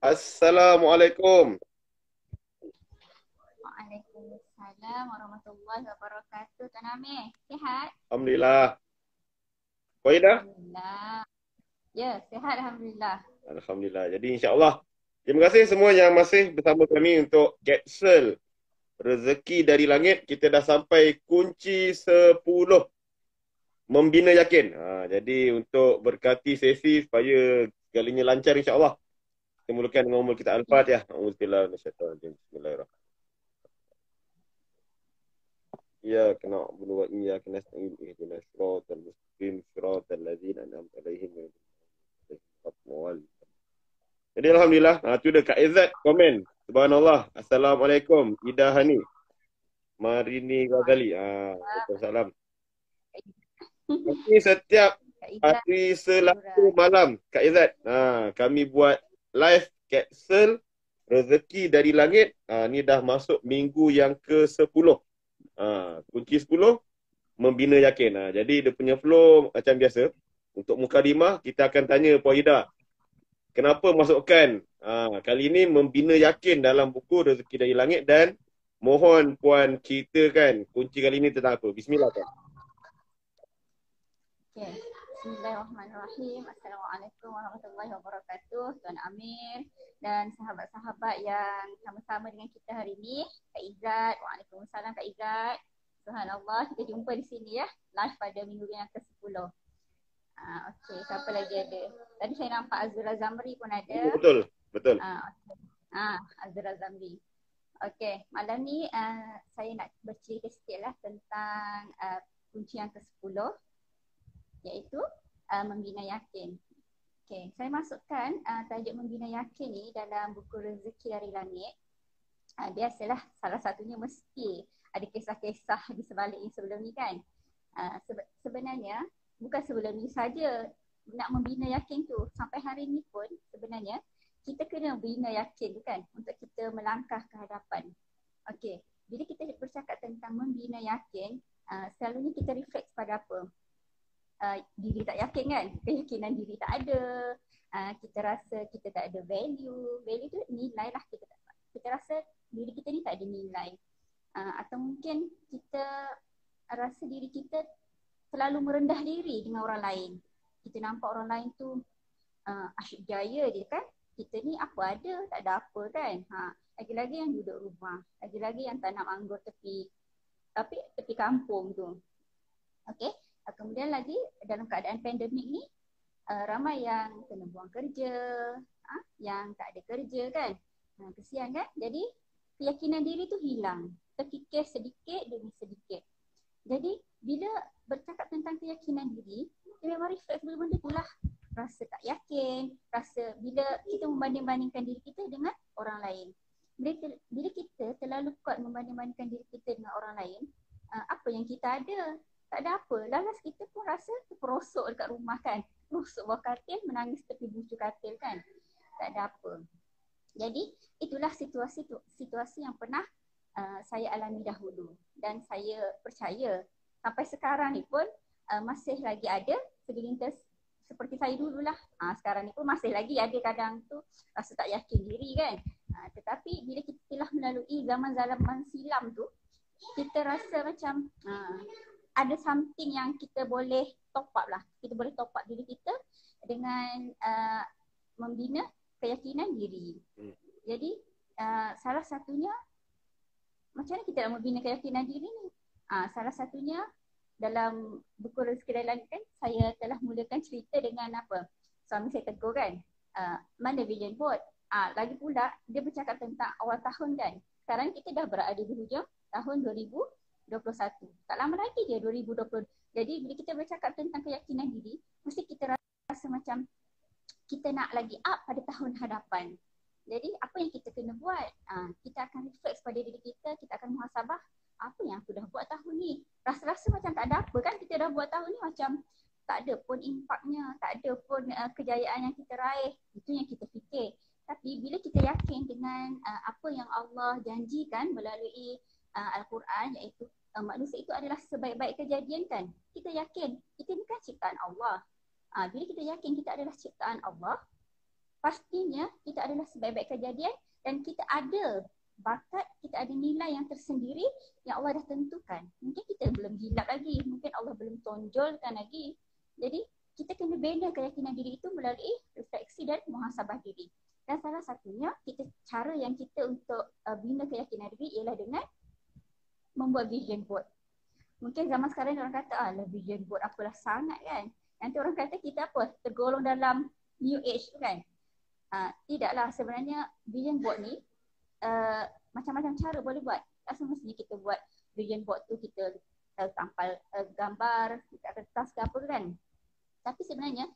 Assalamualaikum. Waalaikumsalam warahmatullahi wabarakatuh. Tuan Amir, sihat? Alhamdulillah. Kau dah? Alhamdulillah. Ya, sihat Alhamdulillah. Alhamdulillah. Jadi insya-Allah. Terima kasih semua yang masih bersama kami untuk Capsule Rezeki dari Langit. Kita dah sampai kunci 10. Membina yakin. Jadi untuk berkati sesi supaya segalanya lancar insya-Allah. Kita mulakan dengan umur kita Ya. Al-Fatihah. Auzubillahi minasyaitonir rajim. Bismillahirrahmanirrahim. إياك نعبد وإياك نستعين اهدنا الصراط المستقيم صراط الذين أنعمت عليهم غير المغضوب عليهم. Jadi Alhamdulillah, tu dah Kak Izzat komen. Subhanallah. Assalamualaikum. Ida Hani. Marini Ghazali. Waalaikumsalam. Kami setiap Kak Izzat, hari Selasa malam, Kak Izzat. Kami buat live capsule rezeki dari langit. Ni dah masuk minggu yang ke-10. Kunci 10 membina yakin. Jadi dia punya flow macam biasa. Untuk mukadimah kita akan tanya Puan Ida, kenapa masukkan kali ini membina yakin dalam buku Rezeki dari Langit, dan mohon Puan ceritakan kunci kali ini tentang apa. Bismillah Puan. okay. Bismillahirrahmanirrahim. Assalamualaikum warahmatullahi wabarakatuh. Tuan Amir dan sahabat-sahabat yang sama-sama dengan kita hari ini. Kak Izzat. Waalaikumsalam Kak Izzat. Subhanallah, kita jumpa di sini ya. Live pada minggu yang ke-10. Okey, siapa lagi ada? Tadi saya nampak Azura Zamri pun ada. Betul, betul. Azura Zamri. Okey, malam ni saya nak bercerita sikit lah tentang kunci yang ke-10, iaitu membina yakin. Okey, saya masukkan tajuk membina yakin ni dalam buku Rezeki dari Langit. Biasalah, salah satunya mesti ada kisah-kisah di sebalik ini sebelum ni kan. Sebenarnya bukan sebelum ni saja nak membina yakin tu. Sampai hari ni pun sebenarnya kita kena bina yakin tu kan, untuk kita melangkah ke hadapan. Okey, bila kita bercakap tentang membina yakin, selalunya kita reflect pada apa? Diri tak yakin kan, keyakinan diri tak ada, kita rasa kita tak ada value. Value tu nilai lah, kita rasa diri kita ni tak ada nilai. Atau mungkin kita rasa diri kita terlalu merendah diri dengan orang lain. Kita nampak orang lain tu asyik jaya dia kan, kita ni apa ada, tak ada apa kan. Lagi-lagi yang duduk rumah, lagi-lagi yang tanam anggur tepi kampung tu. Okey, kemudian lagi dalam keadaan pandemik ni, ramai yang kena buang kerja, yang tak ada kerja kan. Kesian kan. Jadi keyakinan diri tu hilang, terkikis sedikit demi sedikit. Jadi bila bercakap tentang keyakinan diri, dia memang reflect benda-benda tu lah. Rasa tak yakin, rasa bila kita membanding-bandingkan diri kita dengan orang lain. Bila kita terlalu kuat membanding-bandingkan diri kita dengan orang lain, apa yang kita ada? Tak ada apa. Lalas kita pun rasa terperosok dekat rumah kan. Perosok bawah katil, menangis tepi bucu katil kan. Tak ada apa. Jadi itulah situasi yang pernah saya alami dahulu, dan saya percaya sampai sekarang ni pun masih lagi ada segelintir seperti saya dululah. Sekarang ni pun masih lagi ada kadang tu rasa tak yakin diri kan. Tetapi bila kita telah melalui zaman-zaman silam tu, kita rasa macam ada something yang kita boleh top up lah. Kita boleh top up diri kita dengan membina keyakinan diri. Jadi salah satunya, macam mana kita nak membina keyakinan diri ni? Salah satunya dalam buku Rezeki dari Langit kan, saya telah mulakan cerita dengan apa? Suami saya tegur kan, mana vision board? Lagi pula dia bercakap tentang awal tahun kan. Sekarang kita dah berada di hujung tahun 2021. Tak lama lagi dia 2020. Jadi bila kita bercakap tentang keyakinan diri, mesti kita rasa macam kita nak lagi up pada tahun hadapan. Jadi apa yang kita kena buat? Kita akan reflect pada diri kita, kita akan muhasabah, apa yang aku dah buat tahun ni. Rasa-rasa macam tak ada apa kan, kita dah buat tahun ni macam tak ada pun impaknya, tak ada pun kejayaan yang kita raih. Itu yang kita fikir. Tapi bila kita yakin dengan apa yang Allah janjikan melalui Al-Quran, iaitu manusia itu adalah sebaik-baik kejadian kan. Kita yakin, kita ni kan ciptaan Allah. Bila kita yakin kita adalah ciptaan Allah, pastinya kita adalah sebaik-baik kejadian dan kita ada bakat, kita ada nilai yang tersendiri yang Allah dah tentukan. Mungkin kita belum hilap lagi, mungkin Allah belum tonjolkan lagi. Jadi kita kena bina keyakinan diri itu melalui refleksi dan muhasabah diri. Dan salah satunya cara yang kita untuk bina keyakinan diri ialah dengan membuat vision board. Mungkin zaman sekarang orang kata, vision board apalah sangat kan. Nanti orang kata kita apa? Tergolong dalam new age tu kan. Tidaklah, sebenarnya vision board ni macam-macam cara boleh buat. Tak semestinya kita buat vision board tu kita tampal gambar dekat kertas ke apa kan. Tapi sebenarnya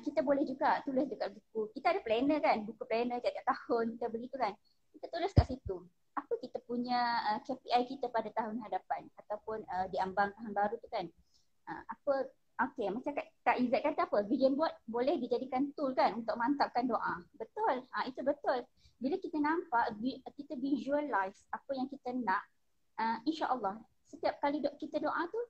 kita boleh juga tulis dekat buku. Kita ada planner kan, buku planner tiap-tiap tahun kita beli tu kan. Kita tulis kat situ. Apa kita punya KPI kita pada tahun hadapan ataupun diambang tahun baru tu kan. Macam Kak Izzat kata apa? Vision board boleh dijadikan tool kan untuk mantapkan doa. Betul. Itu betul. Bila kita nampak, kita visualize apa yang kita nak, insya-Allah setiap kali kita doa tu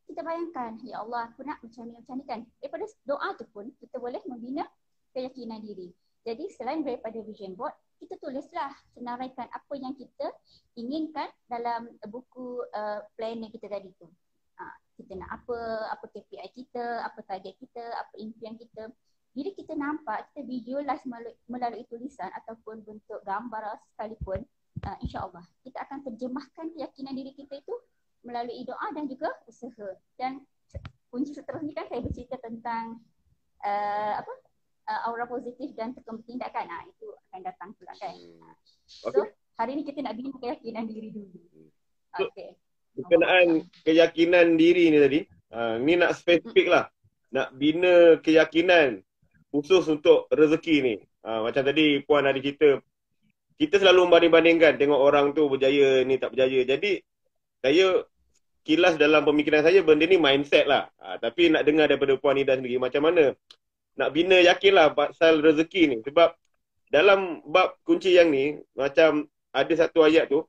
kita bayangkan, ya Allah aku nak macam ni kan. Daripada doa tu pun kita boleh membina keyakinan diri. Jadi selain daripada vision board, kita tulislah, senaraikan apa yang kita inginkan dalam buku planner kita tadi tu. Kita nak apa KPI kita, apa target kita, apa impian kita. Bila kita nampak, kita visualize melalui tulisan ataupun bentuk gambar sekalipun, insya-Allah kita akan terjemahkan keyakinan diri kita itu melalui doa dan juga usaha. Dan kunci seterusnya kan saya bercerita tentang aura positif dan tekun tindakan. Itu akan datang pula kan. So hari ni kita nak bina keyakinan diri dulu. Okey. Berkenaan keyakinan diri ni tadi, ni nak spesifik lah. Nak bina keyakinan khusus untuk rezeki ni. Macam tadi Puan ada cerita, kita selalu membanding-bandingkan, tengok orang tu berjaya, ni tak berjaya. Jadi saya kilas dalam pemikiran saya, benda ni mindset lah. Tapi nak dengar daripada Puan Ida sendiri, macam mana nak bina yakin lah pasal rezeki ni. Sebab dalam bab kunci yang ni, macam ada satu ayat tu,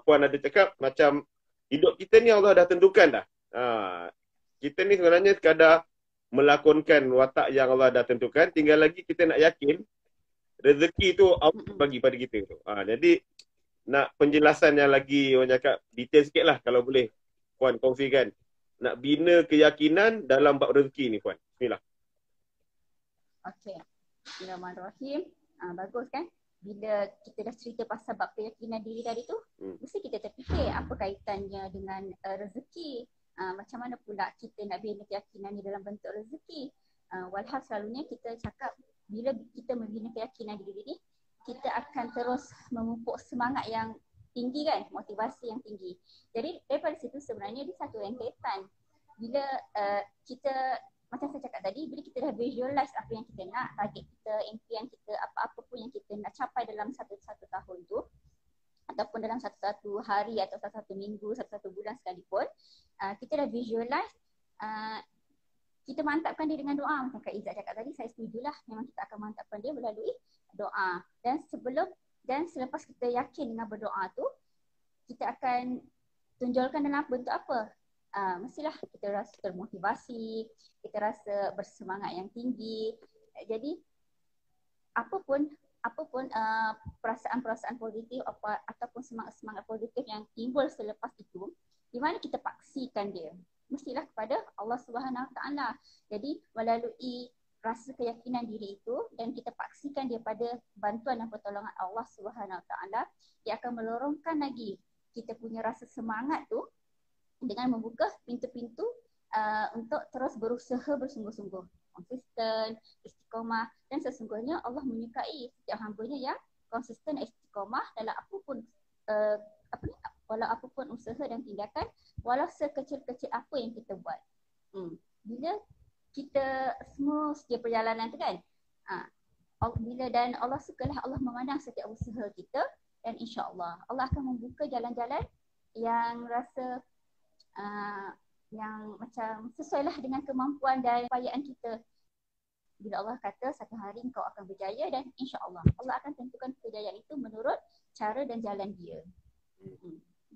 Puan ada cakap macam hidup kita ni Allah dah tentukan dah. Kita ni sebenarnya sekadar melakonkan watak yang Allah dah tentukan. Tinggal lagi kita nak yakin rezeki tu Allah bagi pada kita tu. Jadi nak penjelasan yang lagi orang cakap detail sikit lah kalau boleh Puan kongsikan. Nak bina keyakinan dalam bab rezeki ni Puan. Bismillah. Okey. Bismillahirrahmanirrahim. Bagus kan? Bila kita dah cerita pasal bab keyakinan diri tadi tu, mesti kita terfikir apa kaitannya dengan rezeki. Macam mana pula kita nak bina keyakinan ni dalam bentuk rezeki. Walhal selalunya kita cakap bila kita membina keyakinan diri ni, kita akan terus memupuk semangat yang tinggi kan, motivasi yang tinggi. Jadi daripada situ sebenarnya dia satu rentetan. Bila kita, macam saya cakap tadi, bila kita dah visualize apa yang kita nak, target kita, impian kita, apa-apa pun yang kita nak capai dalam satu tahun tu, ataupun dalam satu hari atau satu minggu, satu bulan sekalipun, kita dah visualize, kita mantapkan dia dengan doa. Macam Kak Izzat cakap tadi, saya setujulah, memang kita akan mantapkan dia melalui doa. Dan selepas kita yakin dengan berdoa tu, kita akan tunjulkan dalam bentuk apa? Mestilah kita rasa termotivasi, kita rasa bersemangat yang tinggi. Jadi apapun perasaan-perasaan positif ataupun semangat positif yang timbul selepas itu, di mana kita paksikan dia? Mestilah kepada Allah Subhanahu Wa Taala. Jadi melalui rasa keyakinan diri itu dan kita paksikan dia pada bantuan dan pertolongan Allah Subhanahu Wa Taala, dia akan melorongkan lagi kita punya rasa semangat tu dengan membuka pintu-pintu untuk terus berusaha bersungguh-sungguh, konsisten, istiqamah. Dan sesungguhnya Allah menyukai setiap hamba-Nya yang konsisten istiqamah dalam walau apapun usaha dan tindakan, walau sekecil-kecil apa yang kita buat. Bila kita semua setia perjalanan tu kan, dan Allah sukalah Allah memandang setiap usaha kita, dan insya-Allah Allah akan membuka jalan-jalan yang rasa yang macam sesuailah dengan kemampuan dan upayaan kita. Bila Allah kata satu hari kau akan berjaya, dan insya-Allah Allah akan tentukan kejayaan itu menurut cara dan jalan dia.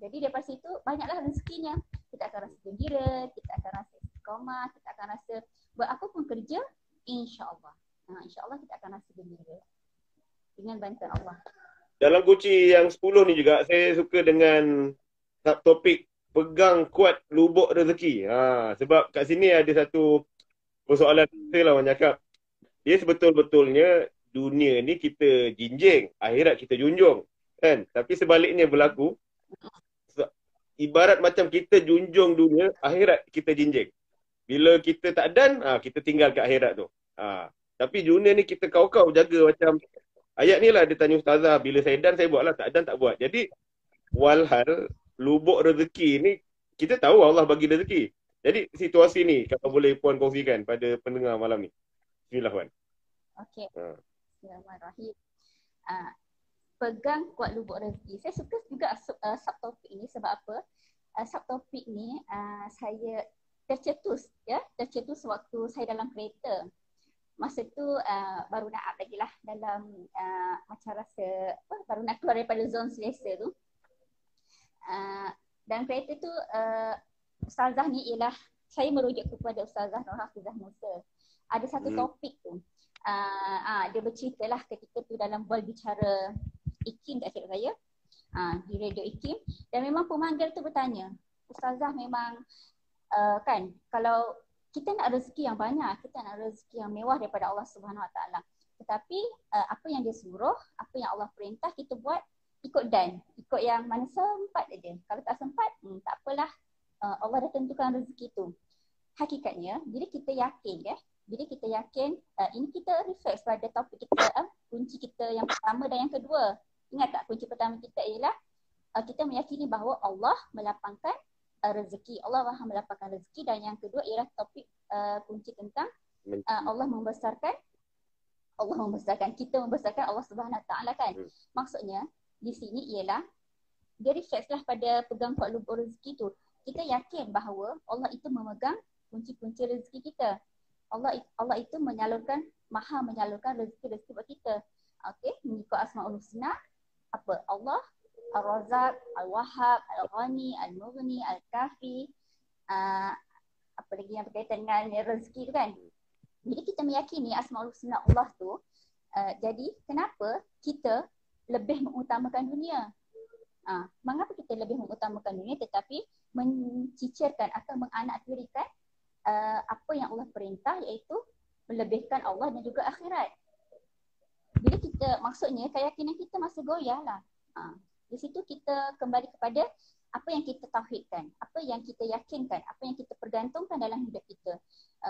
Jadi daripada situ banyaklah rezekinya. Kita akan rasa gembira, kita akan rasa istiqamah, kita akan rasa buat apa pun kerja, insya-Allah. InsyaAllah kita akan rasa gembira dengan bantuan Allah. Dalam kunci yang 10 ni juga, saya suka dengan subtopik pegang kuat lubuk rezeki. Sebab kat sini ada satu persoalan saya lah, orang cakap. Dia sebetul-betulnya dunia ni kita jinjing, akhirat kita junjung. Kan? Tapi sebaliknya berlaku, ibarat macam kita junjung dunia, akhirat kita jinjing. Bila kita tak dan, kita tinggal kat akhirat tu. Tapi dunia ni kita kau-kau jaga macam ayat ni lah dia tanya ustazah, bila saya dan saya buat lah, tak dan tak buat. Jadi walhal lubuk rezeki ni kita tahu Allah bagi rezeki. Jadi situasi ni kalau boleh puan kongsikan pada pendengar malam ni. Bismillah puan. Okey. Bismillahirrahmanirrahim. Pegang kuat lubuk rezeki. Saya suka juga subtopik ini sebab apa? Subtopik ni saya tercetus waktu saya dalam kereta. Masa tu baru nak up lagi lah dalam macam rasa baru nak keluar daripada zon selesa tu. Dan kereta tu ustazah ni ialah, saya merujuk kepada ustazah Nur Hafizah Musa. Ada satu topik tu. Dia bercerita lah ketika tu dalam Bual Bicara IKIM, tak silap saya. Di Radio IKIM. Dan memang pemanggil tu bertanya, ustazah memang kan kalau kita nak rezeki yang banyak, kita nak rezeki yang mewah daripada Allah Subhanahu Wa Taala. Tetapi apa yang dia suruh, apa yang Allah perintah kita buat ikut yang mana sempat aja. Kalau tak sempat, tak apalah. Allah dah tentukan rezeki tu. Hakikatnya, bila kita yakin ini kita reflect pada topik kita, kunci kita yang pertama dan yang kedua. Ingat tak, kunci pertama kita ialah kita meyakini bahawa Allah melapangkan rezeki. Allah Maha melapangkan rezeki. Dan yang kedua ialah topik kunci tentang Allah membesarkan, kita membesarkan Allah Subhanahu Wa Taala kan. Maksudnya di sini ialah dia reflekslah pada pegang kuat lubuk rezeki tu. Kita yakin bahawa Allah itu memegang kunci-kunci rezeki kita. Allah itu maha menyalurkan rezeki-rezeki buat kita. Okey, mengikut Asmaul Husna, apa? Allah Ar-Razzaq, Al-Wahhab, Al-Ghani, Al-Mughni, Al-Kafi, apa lagi yang berkaitan dengan rezeki tu kan. Jadi kita meyakini Asmaul Husna Allah tu, jadi kenapa kita lebih mengutamakan dunia? Mengapa kita lebih mengutamakan dunia tetapi mencicirkan atau menganaktirikan apa yang Allah perintah, iaitu melebihkan Allah dan juga akhirat. Bila kita, maksudnya keyakinan kita masih goyah lah. Di situ kita kembali kepada apa yang kita tauhidkan, apa yang kita yakinkan, apa yang kita pergantungkan dalam hidup kita.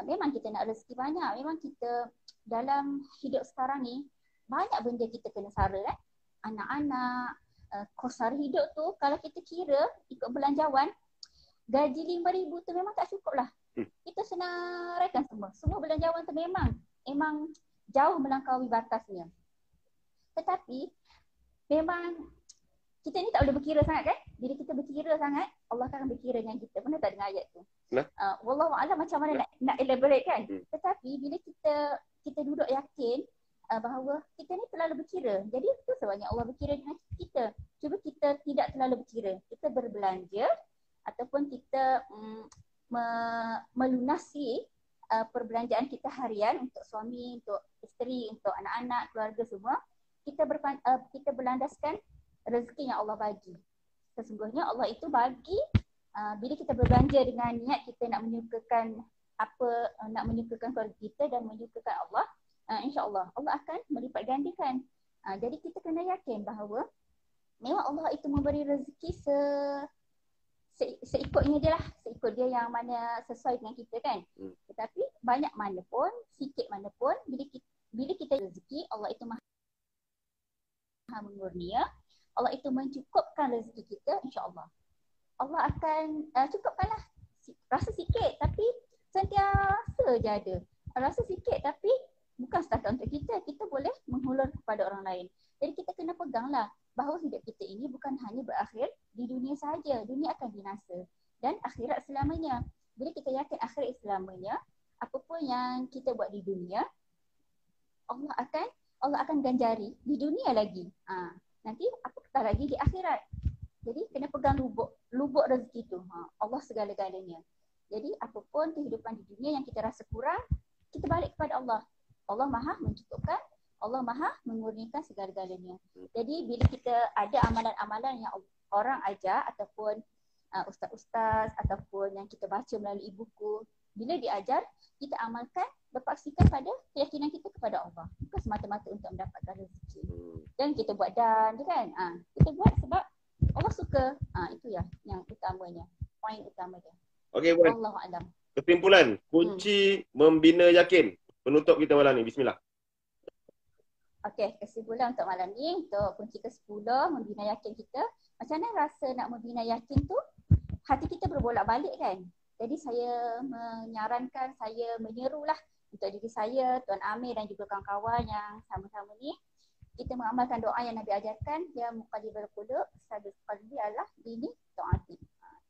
Memang kita nak rezeki banyak, memang kita dalam hidup sekarang ni banyak benda kita kena sara kan. Anak-anak, kos hari hidup tu kalau kita kira ikut belanjawan, gaji 5,000 tu memang tak cukup lah. Kita senaraikan semua belanjawan tu memang jauh melampaui batasnya. Tetapi memang kita ni tak boleh berkira sangat kan? Bila kita berkira sangat, Allah akan berkira dengan kita. Pernah tak dengar ayat tu? Wallahu a'lam macam mana nak elaborate kan? Tetapi bila kita duduk yakin bahawa kita ni terlalu berkira. Jadi itu sebabnya Allah berkira dengan kita. Cuba kita tidak terlalu berkira. Kita berbelanja ataupun kita melunasi perbelanjaan kita harian untuk suami, untuk isteri, untuk anak-anak, keluarga semua. Kita berlandaskan rezeki yang Allah bagi. Sesungguhnya Allah itu bagi bila kita berbelanja dengan niat kita nak menyukakan keluarga kita dan menyukakan Allah, insya-Allah Allah akan melipat gandakan. Jadi kita kena yakin bahawa memang Allah itu memberi rezeki seikutnya dia lah, seikut dia yang mana sesuai dengan kita kan. Tetapi banyak mana pun, sikit mana pun, bila kita rezeki, Allah itu maha mengurnia, Allah itu mencukupkan rezeki kita, insya-Allah. Allah akan cukupkanlah. Rasa sikit tapi sentiasa je ada. Rasa sikit tapi bukan setakat untuk kita boleh menghulur kepada orang lain. Jadi kita kena peganglah bahawa hidup kita ini bukan hanya berakhir di dunia sahaja. Dunia akan binasa dan akhirat selamanya. Bila kita yakin akhirat selamanya, apapun yang kita buat di dunia, Allah akan ganjari di dunia lagi. Nanti apatah lagi di akhirat. Jadi kena pegang lubuk rezeki tu. Allah segala-galanya. Jadi apapun kehidupan di dunia yang kita rasa kurang, kita balik kepada Allah. Allah Maha mencukupkan, Allah Maha mengurniakan segala-galanya. Jadi bila kita ada amalan-amalan yang orang ajar ataupun ustaz-ustaz ataupun yang kita baca melalui buku, bila diajar, kita amalkan berpaksikan pada keyakinan kita kepada Allah. Bukan semata-mata untuk mendapatkan rezeki. Dan kita buat kan. Kita buat sebab Allah suka. Itu ya yang utamanya. Poin utama dia. Okey, Puan. Wallahu a'lam. Kesimpulan, kunci membina yakin. Penutup kita malam ni. Bismillah. Okey, kesimpulan untuk malam ni, untuk kunci ke-10, membina yakin kita. Macam mana rasa nak membina yakin tu? Hati kita berbolak-balik kan? Jadi saya menyarankan, saya menyerulah untuk diri saya, Tuan Amir dan juga kawan-kawan yang sama-sama ni, kita mengamalkan doa yang Nabi ajarkan, ya muqallibal qulub, sabit qalbi ala dini ta'ati.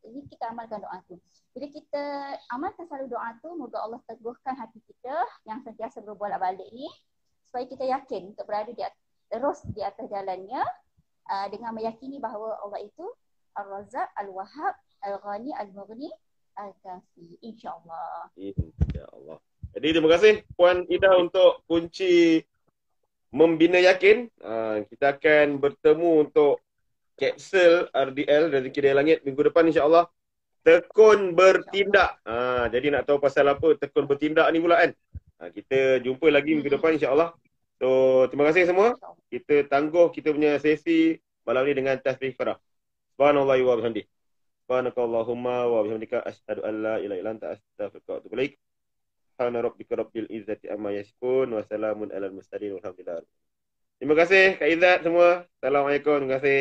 Jadi kita amalkan doa tu. Bila kita amalkan selalu doa tu, moga Allah teguhkan hati kita yang sentiasa berbolak-balik ni, supaya kita yakin untuk berada terus di atas jalannya, dengan meyakini bahawa Allah itu Ar-Razzaq, Al-Wahhab, Al-Ghani, Al-Mughni, Al-Kafi. InsyaAllah. InsyaAllah. Jadi terima kasih Puan Ida untuk kunci membina yakin. Kita akan bertemu untuk kapsul RDL Rezeki dari Langit minggu depan insyaAllah. Tekun bertindak. Jadi nak tahu pasal apa tekun bertindak ni pula kan. Kita jumpa lagi minggu depan insyaAllah. So terima kasih semua. Kita tangguh kita punya sesi malam ni dengan tasbih farah. Subhanallahi wa bihamdih. Subhanakallahumma wa bihamdika asyhadu an la ilaha illa anta astaghfiruka wa atubu ilaik. Subhana rabbika rabbil izzati amma yasifun wa salamun alal mursalin walhamdulillah. Terima kasih Kak Izzat semua. Assalamualaikum. Terima kasih.